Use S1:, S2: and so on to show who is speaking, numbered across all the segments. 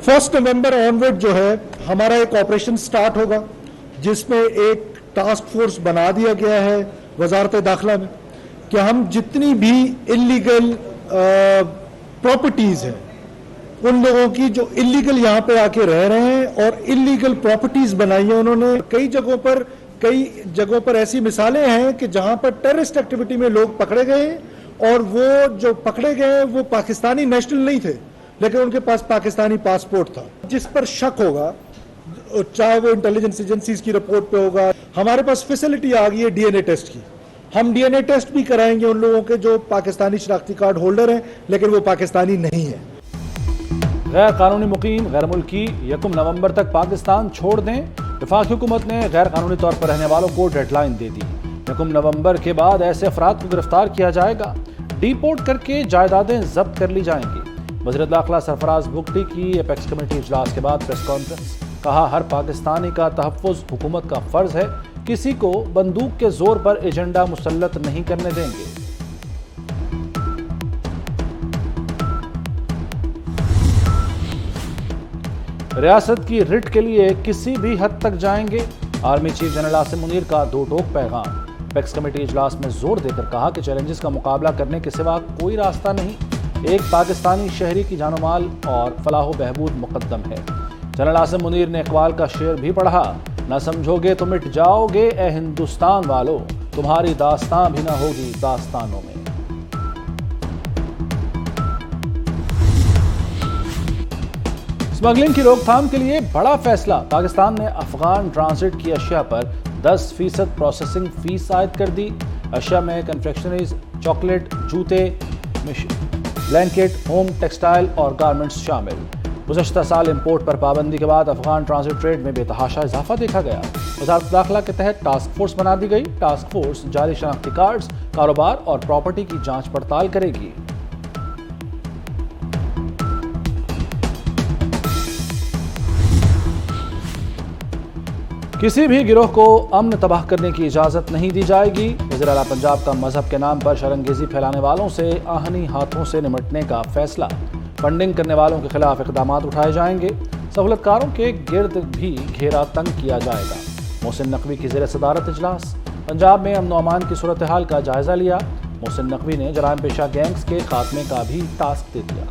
S1: 1 नवंबर onward जो है हमारा एक ऑपरेशन स्टार्ट होगा, जिसमें एक टास्क फोर्स बना दिया गया है वजारत दाखिला में कि हम जितनी भी इलीगल प्रॉपर्टीज हैं, उन लोगों की जो इलीगल यहाँ पे आके रह रहे हैं और इलीगल प्रॉपर्टीज बनाई है उन्होंने, कई जगहों पर ऐसी मिसालें हैं कि जहां पर टेररिस्ट एक्टिविटी में लोग पकड़े गए और वो जो पकड़े गए वो पाकिस्तानी नेशनल नहीं थे, लेकिन उनके पास पाकिस्तानी पासपोर्ट था। जिस पर शक होगा, चाहे वो इंटेलिजेंस एजेंसीज की रिपोर्ट पे होगा, हमारे पास फैसिलिटी आ गई है डीएनए टेस्ट की। हम डीएनए टेस्ट भी कराएंगे उन लोगों के जो पाकिस्तानी शनाख्ती कार्ड होल्डर हैं लेकिन वो पाकिस्तानी नहीं है।
S2: गैर कानूनी मुकीम गैर मुल्की 1 नवंबर तक पाकिस्तान छोड़ दें। वफाकी हुकूमत ने गैर कानूनी तौर पर रहने वालों को डेडलाइन दे दी। 1 नवंबर के बाद ऐसे अफराद को गिरफ्तार किया जाएगा, डिपोर्ट करके जायदादें जब्त कर ली जाएंगी। वज़ीर दाखिला सरफराज बुगटी की एपेक्स कमेटी इजलास के बाद प्रेस कॉन्फ्रेंस, कहा हर पाकिस्तानी का तहफ़्फ़ुज़ हुकूमत का फ़र्ज है, किसी को बंदूक के जोर पर एजेंडा मुसल्लत नहीं करने देंगे। रियासत की रिट के लिए किसी भी हद तक जाएंगे। Army chief general Asim Munir का दो टोक पैगाम। एपेक्स कमेटी इजलास में जोर देकर कहा कि चैलेंजेस का मुकाबला करने के सिवा कोई रास्ता नहीं। एक पाकिस्तानी शहरी की जानो माल और फलाह बहबूद मुकद्दम है। जनरल आसिम मुनीर ने इकबाल का शेर भी पढ़ा, ना समझोगे तो मिट जाओगे ए हिंदुस्तान वालों, तुम्हारी दास्तां भी ना होगी दास्तानों में। स्मगलिंग की रोकथाम के लिए बड़ा फैसला। पाकिस्तान ने अफगान ट्रांजिट की अशिया पर 10% प्रोसेसिंग फीस आयद कर दी। अशिया में कन्फेक्शनरीज, चॉकलेट, जूते, ब्लैंकेट, होम टेक्सटाइल और गारमेंट्स शामिल। गुज़श्ता साल इंपोर्ट पर पाबंदी के बाद अफगान ट्रांजिट ट्रेड में बेतहाशा इजाफा देखा गया। वज़ारत दाखिला के तहत टास्क फोर्स बना दी गई। टास्क फोर्स जाली शनाख्ती कार्ड्स, कारोबार और प्रॉपर्टी की जांच पड़ताल करेगी। किसी भी गिरोह को अमन तबाह करने की इजाजत नहीं दी जाएगी। वज़ीर आला पंजाब का मजहब के नाम पर शरंगेजी फैलाने वालों से आहनी हाथों से निपटने का फैसला। फंडिंग करने वालों के खिलाफ इक़दाम उठाए जाएंगे। सहूलतकारों के गिर्द भी घेरा तंग किया जाएगा। मोहसिन नकवी की ज़ेर सदारत इजलास। पंजाब में अमन व अमान की सूरत हाल का जायजा लिया। मोहसिन नकवी ने जराइम पेशा गैंग्स के खात्मे का भी टास्क दे दिया।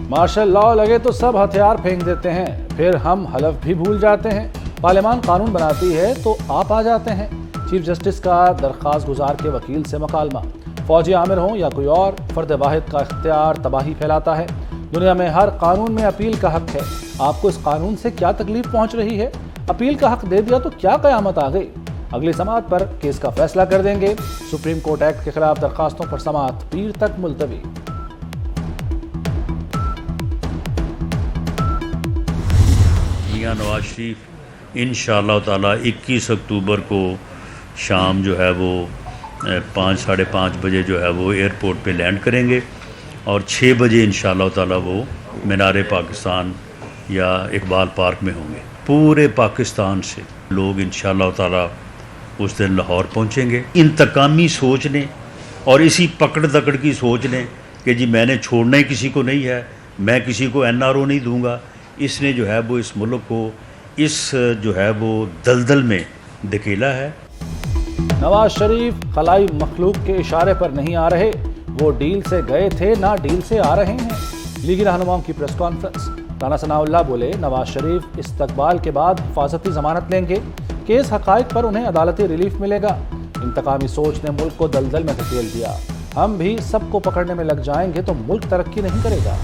S2: मार्शल लॉ लगे तो सब हथियार फेंक देते हैं, फिर हम हलफ भी भूल जाते हैं। पार्लियामान कानून बनाती है तो आप आ जाते हैं। चीफ जस्टिस का दरख्वास्त गुजार के वकील से मुकालमा। फौजी आमिर हों या कोई और, फर्द वाहिद का इख्तियार तबाही फैलाता है। दुनिया में हर कानून में अपील का हक है। आपको इस कानून से क्या तकलीफ पहुंच रही है? अपील का हक दे दिया तो क्या कयामत आ गई? अगली समाअत पर केस का फैसला कर देंगे। सुप्रीम कोर्ट एक्ट के खिलाफ दरखास्तों पर समाअत पीर तक मुलतवी।
S3: मियां नवाज शरीफ इंशाअल्लाह ताला 21 अक्टूबर को शाम जो है वो 5 साढ़े 5 बजे जो है वो एयरपोर्ट पे लैंड करेंगे और 6 बजे इंशाअल्लाह ताला वो मीनार पाकिस्तान या इकबाल पार्क में होंगे। पूरे पाकिस्तान से लोग इंशाअल्लाह ताला उस दिन लाहौर पहुंचेंगे। इंतकामी सोच लें और इसी पकड़ दकड़ की सोच लें कि जी मैंने छोड़ना ही किसी को नहीं है, मैं किसी को NRO नहीं दूंगा। इसने जो है वो इस मुल्क को इस जो है वो दलदल में धकेला है।
S2: नवाज शरीफ खलाई मखलूक के इशारे पर नहीं आ रहे, वो डील से गए थे ना डील से आ रहे हैं। लीगी रहनुमाओं की प्रेस कॉन्फ्रेंस। राना सनाउल्लाह बोले नवाज शरीफ इस्तकबाल के बाद हिफाजती जमानत लेंगे। केस हकाइक पर उन्हें अदालती रिलीफ मिलेगा। इंतकामी सोच ने मुल्क को दलदल में धकेल दिया। हम भी सबको पकड़ने में लग जाएंगे तो मुल्क तरक्की नहीं करेगा।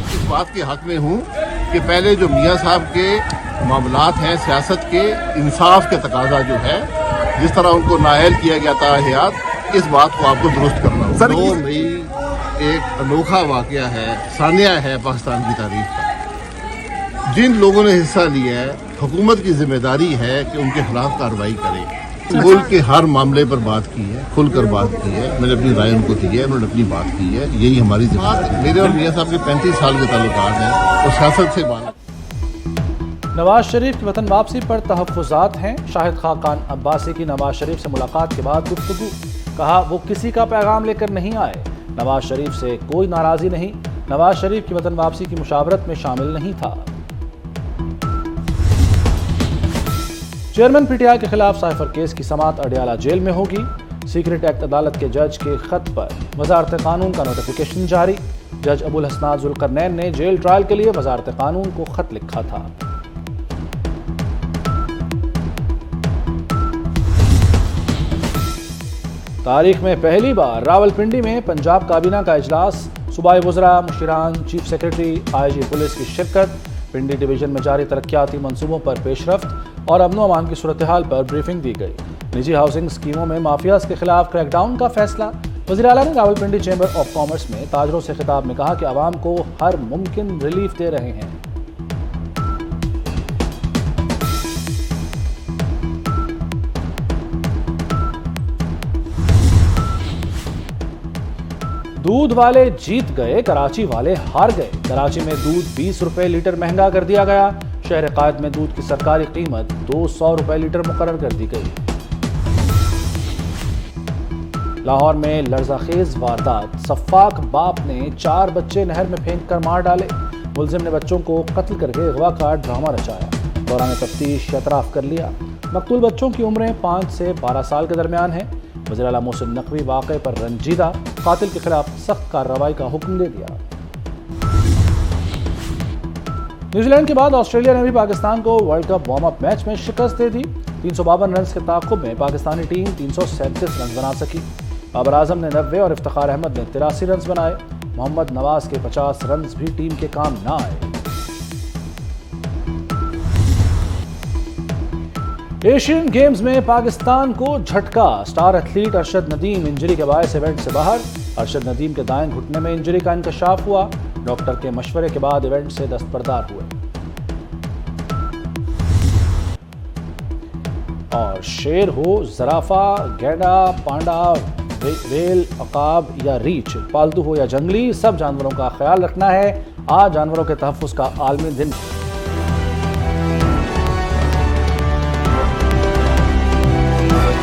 S4: इस बात के हक में हूँ कि पहले जो मियाँ साहब के मामलात हैं सियासत के, इंसाफ के तकाजा जो है, जिस तरह उनको नाअहल किया गया था हयात, इस बात को आपको दुरुस्त करना होगा। 2 मई एक अनोखा वाकया है, सानिया है पाकिस्तान की तारीख का। जिन लोगों ने हिस्सा लिया है, हुकूमत की जिम्मेदारी है कि उनके खिलाफ कार्रवाई करे। मुल्क के हर मामले पर बात की है, खुलकर बात की है, मैंने अपनी राय उनको दी है, उन्होंने अपनी बात की है। यही हमारी जिम्मेदारी है। मेरे और मियाँ साहब के 35 साल के ताल्लुकात हैं और सियासत से बात।
S2: नवाज शरीफ की वतन वापसी पर तहफ़्फ़ुज़ात हैं। शाहिद खाकान अब्बासी की नवाज शरीफ से मुलाकात के बाद गुफ्तगू। कहा वो किसी का पैगाम लेकर नहीं आए। नवाज शरीफ से कोई नाराजगी नहीं, नवाज शरीफ की वतन वापसी की मुशावरत में शामिल नहीं था। चेयरमैन पीटीआई के खिलाफ साइफर केस की समाअत अडयाला जेल में होगी। सीक्रेट एक्ट अदालत के जज के खत पर वजारत कानून का नोटिफिकेशन जारी। जज अबुल हसनात जुल्करनैन ने जेल ट्रायल के लिए वजारत कानून को खत लिखा था। तारीख में पहली बार रावलपिंडी में पंजाब काबीना का इजलास। सूबाई वज़रा, मुशीरान, चीफ सेक्रेटरी, आईजी पुलिस की शिरकत। पिंडी डिवीजन में जारी तरक्याती मंसूबों पर पेशरफ्त और अमन अमान की सूरत हाल पर ब्रीफिंग दी गई। निजी हाउसिंग स्कीमों में माफियाज के खिलाफ क्रैकडाउन का फैसला। वज़ीर आला ने रावलपिंडी चैम्बर ऑफ कॉमर्स में ताजरों से खिताब में कहा कि आवाम को हर मुमकिन रिलीफ दे रहे हैं। दूध वाले जीत गए, कराची वाले हार गए। कराची में दूध 20 रुपए लीटर महंगा कर दिया गया। शहर कायद में दूध की सरकारी कीमत 200 रुपए लीटर मुकर्रर कर दी गई। लाहौर में लर्जाखेज वारदात। सफाक बाप ने 4 बच्चे नहर में फेंक कर मार डाले। मुलजिम ने बच्चों को कत्ल करके अगवा का ड्रामा रचाया। दौरान तफ्तीश एतराफ कर लिया। मकतूल बच्चों की उम्रें 5 से 12 साल के दरमियान है। वज़ीर आला मोहसिन नकवी वाक़े पर रंजीदा, कातिल के खिलाफ सख्त कार्रवाई का हुक्म दे दिया। न्यूजीलैंड के बाद ऑस्ट्रेलिया ने भी पाकिस्तान को world cup warm up match में शिकस्त दे दी। 352 रन के ताक़ुब में पाकिस्तानी टीम 337 रन बना सकी। बाबर आजम ने 90 और इफ्तिखार अहमद ने 83 रन बनाए। मोहम्मद नवाज के 50 रन भी टीम के काम ना आए। एशियन गेम्स में पाकिस्तान को झटका। Star athlete Arshad Nadeem injury के बायस इवेंट से बाहर। अरशद नदीम के दाएं घुटने में इंजरी का इंकशाफ हुआ। डॉक्टर के मशवरे के बाद इवेंट से दस्तबरदार हुए। और शेर हो, जराफा, गैंडा, पांडा, वेल, अकाब या रीछ, पालतू हो या जंगली, सब जानवरों का ख्याल रखना है। आज जानवरों के तहफ्फुज़ का आलमी दिन।